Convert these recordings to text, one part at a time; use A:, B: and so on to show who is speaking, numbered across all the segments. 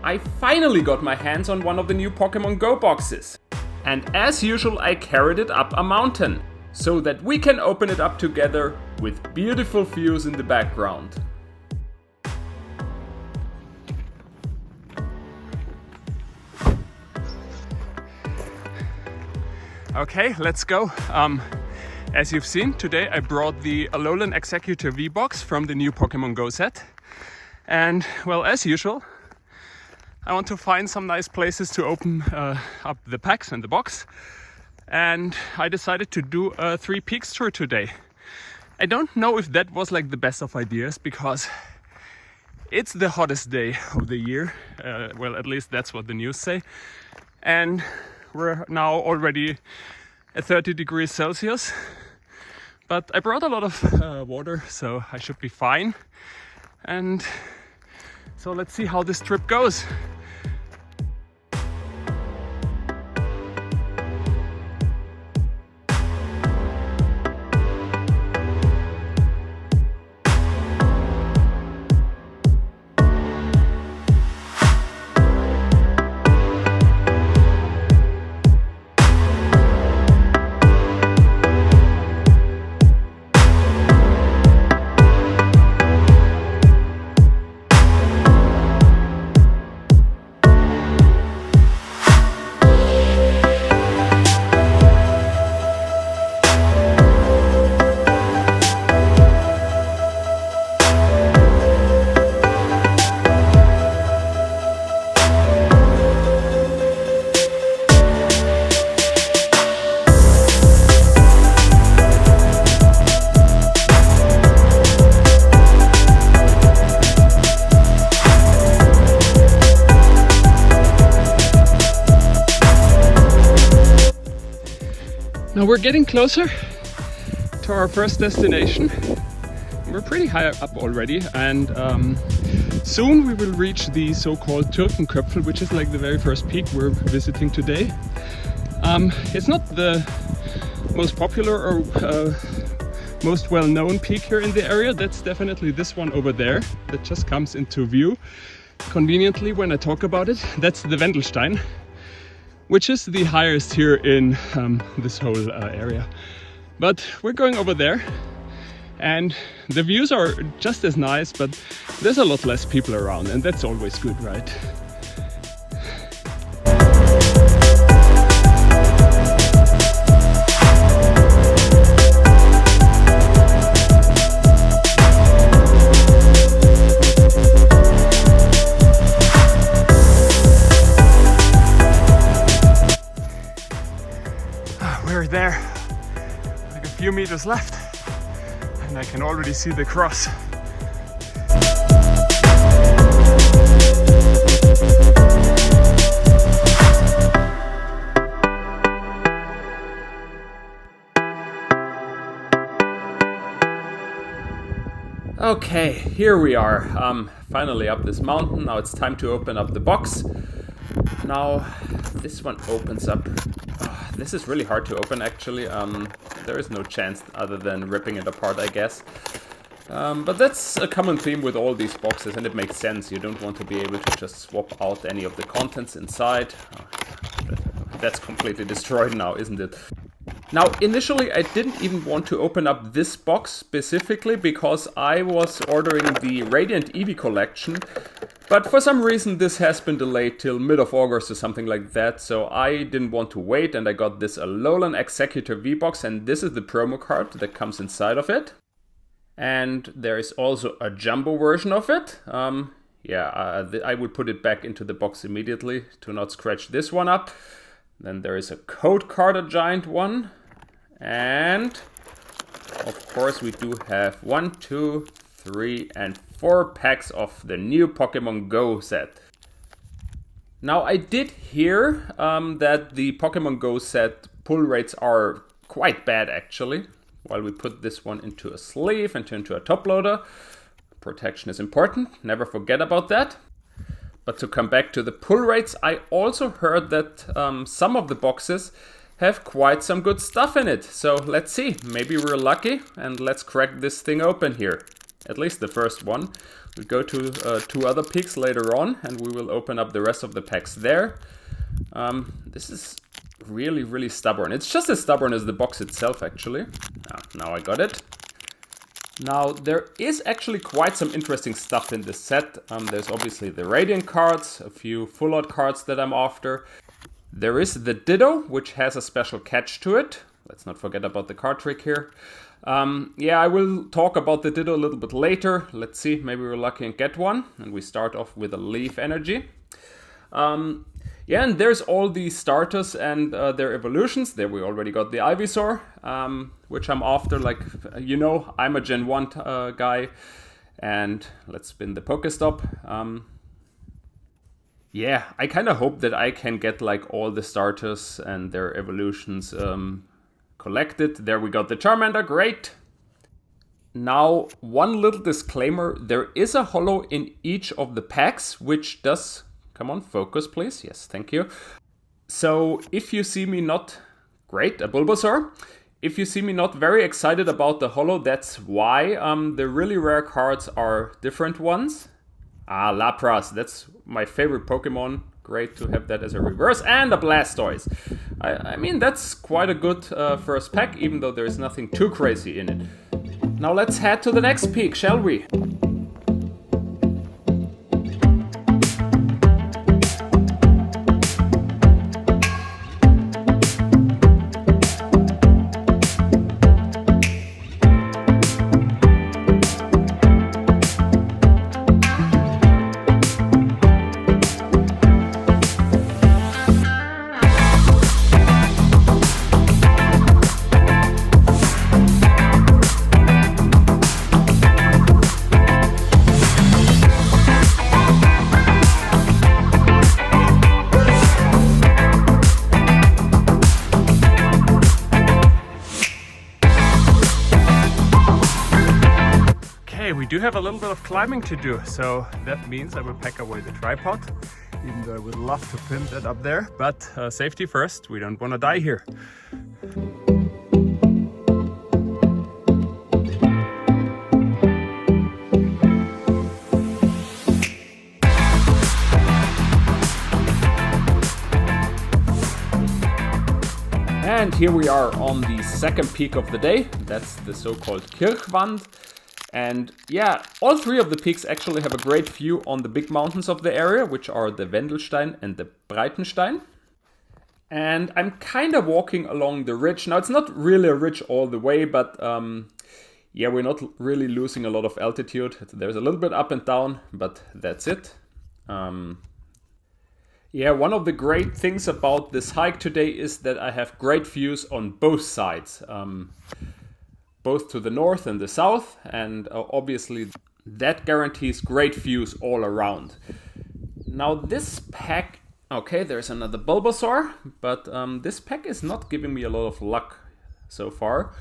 A: I finally got my hands on one of the new Pokemon Go boxes. And as usual, I carried it up a mountain, so that we can open it up together with beautiful views in the background. Okay, let's go. As you've seen, today I brought the Alolan Exeggutor V Box from the new Pokemon Go set. And well, as usual, I want to find some nice places to open up the packs and the box. And I decided to do a 3 peaks tour today. I don't know if that was like the best of ideas, because it's the hottest day of the year. Well, at least that's what the news say. And we're now already at 30 degrees Celsius. But I brought a lot of water, so I should be fine. And so let's see how this trip goes. Now we're getting closer to our first destination. We're pretty high up already, and soon we will reach the so-called Türkenköpfel, which is like the very first peak we're visiting today. It's not the most popular or most well-known peak here in the area. That's definitely this one over there that just comes into view conveniently when I talk about it. That's the Wendelstein, which is the highest here in this whole area. But we're going over there, and the views are just as nice, but there's a lot less people around, and that's always good, right? We're there, like a few meters left, and I can already see the cross. Okay, here we are, finally up this mountain. Now it's time to open up the box. Now this one opens up. This is really hard to open, actually. There is no chance other than ripping it apart, I guess. But that's a common theme with all these boxes, and it makes sense. You don't want to be able to just swap out any of the contents inside. That's completely destroyed now, isn't it? Now, initially I didn't even want to open up this box specifically, because I was ordering the Radiant Eevee collection. But for some reason this has been delayed till mid of August or something like that, so I didn't want to wait, and I got this Alolan Exeggutor V Box, and this is the promo card that comes inside of it. And there is also a jumbo version of it. I would put it back into the box immediately to not scratch this one up. Then there is a code card, a giant one. And of course we do have 1, 2, 3 and 4 packs of the new Pokemon Go set. Now I did hear that the Pokemon Go set pull rates are quite bad, actually. While we put this one into a sleeve and into a top loader. Protection is important, never forget about that. But to come back to the pull rates, I also heard that some of the boxes have quite some good stuff in it. So let's see, maybe we're lucky, and let's crack this thing open here. at least the first one. We'll go to 2 other peaks later on, and we will open up the rest of the packs there. This is really, really stubborn. It's just as stubborn as the box itself, actually. Now I got it. Now, there is actually quite some interesting stuff in this set. There's obviously the Radiant cards, a few Full Art cards that I'm after. There is the Ditto, which has a special catch to it. Let's not forget about the card trick here. Yeah, I will talk about the Ditto a little bit later. Let's see, maybe we're lucky and get one. And we start off with a Leaf Energy. Yeah, and there's all the starters and their evolutions. There we already got the Ivysaur, which I'm after. Like, you know, I'm a Gen 1 guy. And let's spin the Pokestop. Yeah, I kind of hope that I can get like all the starters and their evolutions collected. There we got the Charmander, great. Now, one little disclaimer, there is a holo in each of the packs, which does... Come on, focus please. Yes, thank you. So if you see me not... Great, a Bulbasaur. If you see me not very excited about the holo, that's why. The really rare cards are different ones. Lapras, that's my favorite Pokemon. Great to have that as a reverse. And a Blastoise. I mean, that's quite a good first pack, even though there is nothing too crazy in it. Now let's head to the next peak, shall we? We do have a little bit of climbing to do, so that means I will pack away the tripod, even though I would love to pin that up there, but safety first, we don't want to die here. And here we are on the second peak of the day, that's the so-called Kirchwand. And yeah, all 3 of the peaks actually have a great view on the big mountains of the area, which are the Wendelstein and the Breitenstein. And I'm kind of walking along the ridge. Now, it's not really a ridge all the way, but yeah, we're not really losing a lot of altitude. There's a little bit up and down, but that's it. Yeah, one of the great things about this hike today is that I have great views on both sides. Both to the north and the south, and obviously that guarantees great views all around. Now this pack, okay, there's another Bulbasaur, but this pack is not giving me a lot of luck so far.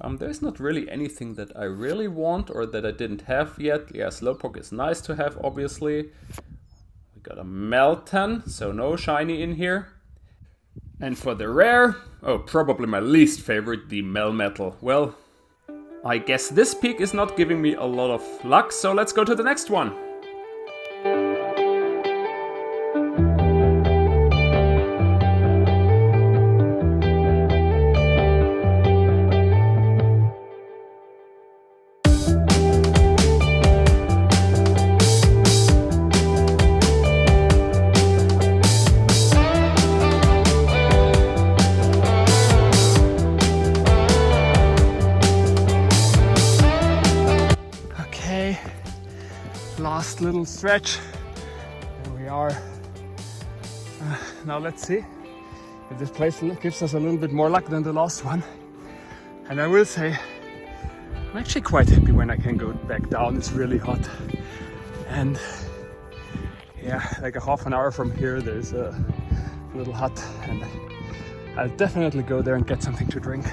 A: There's not really anything that I really want or that I didn't have yet. Yeah, Slowpoke is nice to have, obviously. We got a Meltan, so no shiny in here. And for the rare, oh, probably my least favorite, the Melmetal. Well, I guess this peak is not giving me a lot of luck, so let's go to the next one. Last little stretch. There we are. Now let's see if this place gives us a little bit more luck than the last one. And I will say, I'm actually quite happy when I can go back down. It's really hot. And yeah, like a half an hour from here, there's a little hut, and I'll definitely go there and get something to drink.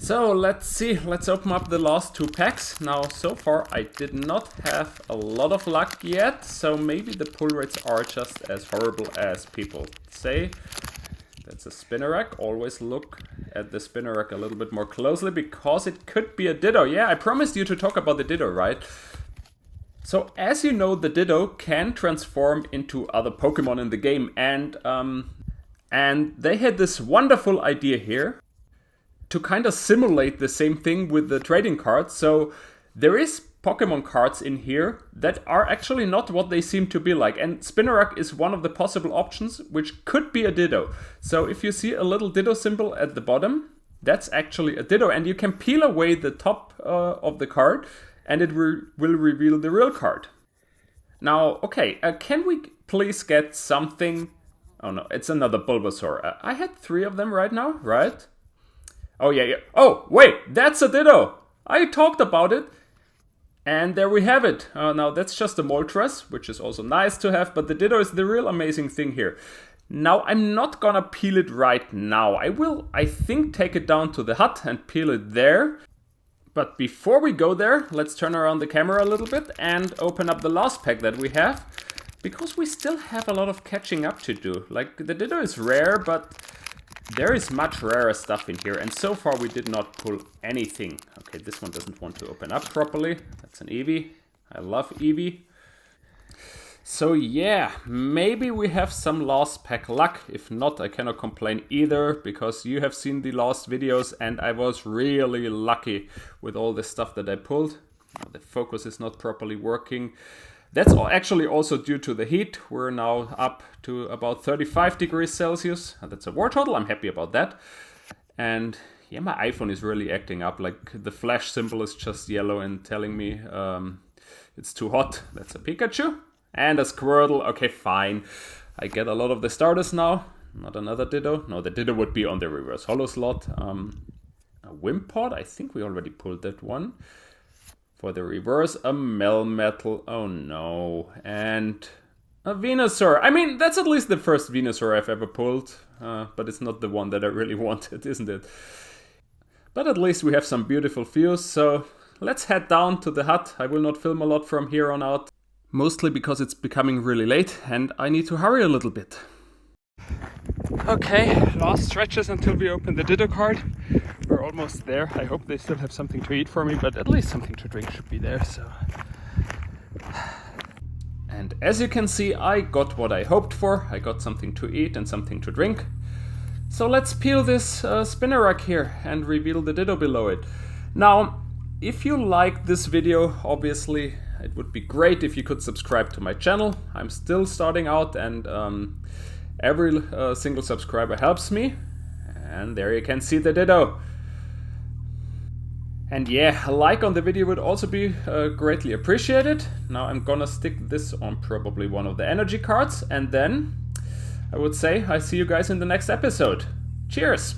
A: So let's see, let's open up the last 2 packs. Now, so far I did not have a lot of luck yet, so maybe the pull rates are just as horrible as people say. That's a Spinnerack. Always look at the Spinnerack a little bit more closely because it could be a Ditto. Yeah, I promised you to talk about the Ditto, right? So as you know, the Ditto can transform into other Pokemon in the game, and they had this wonderful idea here to kind of simulate the same thing with the trading cards. So there is Pokemon cards in here that are actually not what they seem to be like. And Spinnerack is one of the possible options, which could be a Ditto. So if you see a little Ditto symbol at the bottom, that's actually a Ditto. And you can peel away the top of the card and it will reveal the real card. Now, okay, can we please get something? Oh no, it's another Bulbasaur. I had 3 of them right now, right? Oh, yeah. Oh, wait, that's a Ditto. I talked about it. And there we have it. Now, that's just a Moltres, which is also nice to have, but the Ditto is the real amazing thing here. Now, I'm not gonna peel it right now. I will, I think, take it down to the hut and peel it there. But before we go there, let's turn around the camera a little bit and open up the last pack that we have. Because we still have a lot of catching up to do. Like, the Ditto is rare, but there is much rarer stuff in here, and so far we did not pull anything. Okay, this one doesn't want to open up properly. That's an Eevee. I love Eevee. So yeah, maybe we have some last pack luck. If not, I cannot complain either, because you have seen the last videos and I was really lucky with all the stuff that I pulled. The focus is not properly working. That's actually also due to the heat. We're now up to about 35 degrees Celsius. That's a Wartortle. I'm happy about that. And yeah, my iPhone is really acting up. Like the flash symbol is just yellow and telling me it's too hot. That's a Pikachu. And a Squirtle. Okay, fine. I get a lot of the starters now. Not another Ditto. No, the Ditto would be on the reverse holo slot. A Wimpod. I think we already pulled that one. For the reverse, a Melmetal, oh no, and a Venusaur. I mean, that's at least the first Venusaur I've ever pulled, but it's not the one that I really wanted, isn't it? But at least we have some beautiful views, so let's head down to the hut. I will not film a lot from here on out, mostly because it's becoming really late and I need to hurry a little bit. Okay, last stretches until we open the Ditto card. We're almost there. I hope they still have something to eat for me, but at least something to drink should be there, so. And as you can see, I got what I hoped for. I got something to eat and something to drink. So let's peel this Spinnerack here and reveal the Ditto below it. Now, if you like this video, obviously, it would be great if you could subscribe to my channel. I'm still starting out and every single subscriber helps me. And there you can see the Ditto. And yeah, a like on the video would also be greatly appreciated. Now I'm gonna stick this on probably one of the energy cards, and then I would say I see you guys in the next episode. Cheers!